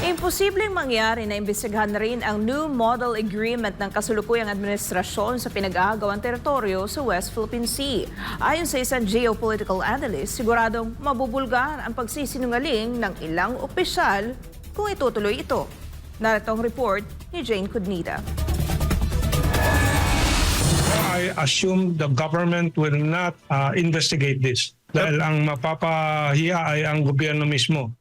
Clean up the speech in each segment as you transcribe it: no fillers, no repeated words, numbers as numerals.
Imposibleng mangyari na imbestigahan na rin ang new model agreement ng kasulukuyang administrasyon sa pinag-aagawang teritoryo sa West Philippine Sea. Ayon sa isang geopolitical analyst, siguradong mabubulgar ang pagsisinungaling ng ilang opisyal kung itutuloy ito. Narito ang report ni Jane Cudnita. I assume the government will not investigate this dahil ang mapapahiya ay ang gobyerno mismo.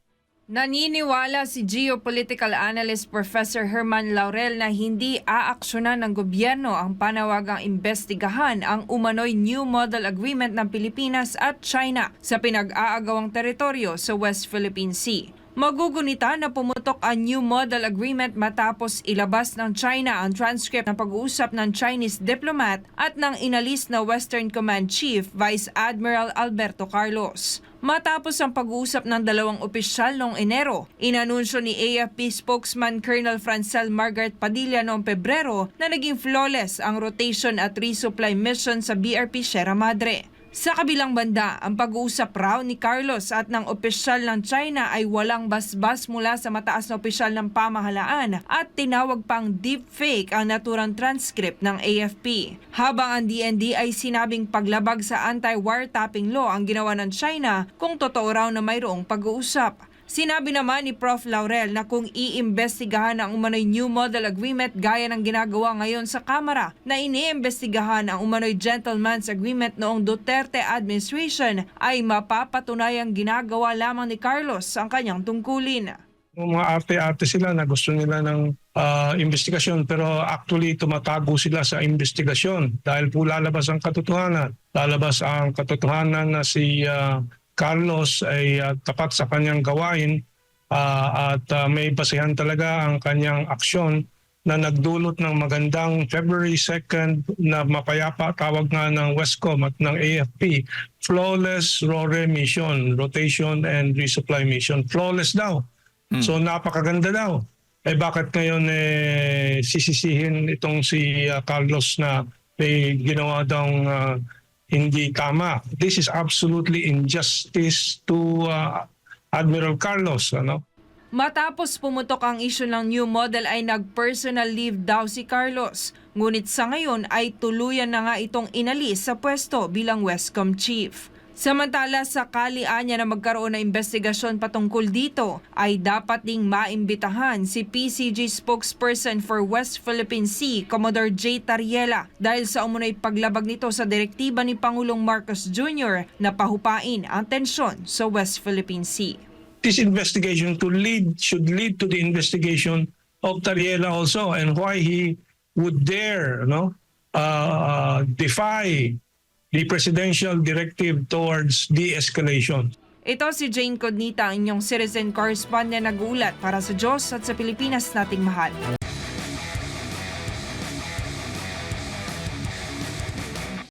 Naniniwala si geopolitical analyst Professor Herman Laurel na hindi aaksyonan ng gobyerno ang panawagang imbestigahan ang umano'y New Model Agreement ng Pilipinas at China sa pinag-aagawang teritoryo sa West Philippine Sea. Magugunita na pumutok ang New Model Agreement matapos ilabas ng China ang transcript ng pag-uusap ng Chinese diplomat at ng inalis na Western Command Chief Vice Admiral Alberto Carlos. Matapos ang pag-uusap ng dalawang opisyal noong Enero, inanunsyo ni AFP spokesman Colonel Francel Margaret Padilla noong Pebrero na naging flawless ang rotation at resupply mission sa BRP Sierra Madre. Sa kabilang banda, ang pag-uusap raw ni Carlos at ng opisyal ng China ay walang basbas mula sa mataas na opisyal ng pamahalaan at tinawag pang deepfake ang naturang transcript ng AFP. Habang ang DND ay sinabing paglabag sa anti-wiretapping law ang ginawa ng China kung totoo raw na mayroong pag-uusap. Sinabi naman ni Prof. Laurel na kung iimbestigahan ang umano'y New Model Agreement gaya ng ginagawa ngayon sa Kamara na iniimbestigahan ang umano'y Gentleman's Agreement noong Duterte administration ay mapapatunayang ginagawa lamang ni Carlos ang kanyang tungkulin. Mga arte-arte sila na gusto nila ng investigasyon pero actually tumatago sila sa investigasyon dahil po lalabas ang katotohanan. Lalabas ang katotohanan na si Carlos ay tapat sa kanyang gawain at may basehan talaga ang kanyang aksyon na nagdulot ng magandang February 2nd na mapayapa tawag nga ng Westcom at ng AFP. Flawless RORE mission, rotation and resupply mission. Flawless daw. So napakaganda daw. Eh bakit ngayon sisisihin itong si Carlos na may ginawa daw hindi tama. This is absolutely injustice to Admiral Carlos. Matapos pumutok ang isyu ng new model ay nag-personal leave daw si Carlos. Ngunit sa ngayon ay tuluyan na nga itong inalis sa pwesto bilang Westcom Chief. Samantala, sakali anya na magkaroon ng investigasyon patungkol dito, ay dapat ding maimbitahan si PCG spokesperson for West Philippine Sea, Commodore J. Tariela, dahil sa umunoy paglabag nito sa direktiba ni Pangulong Marcos Jr. na pahupain ang tensyon sa West Philippine Sea. This investigation should lead to the investigation of Tariela also and why he would dare defy the presidential directive towards de-escalation. Ito si Jane Codnita, ang inyong citizen correspondent nag-uulat para sa Diyos at sa Pilipinas nating mahal.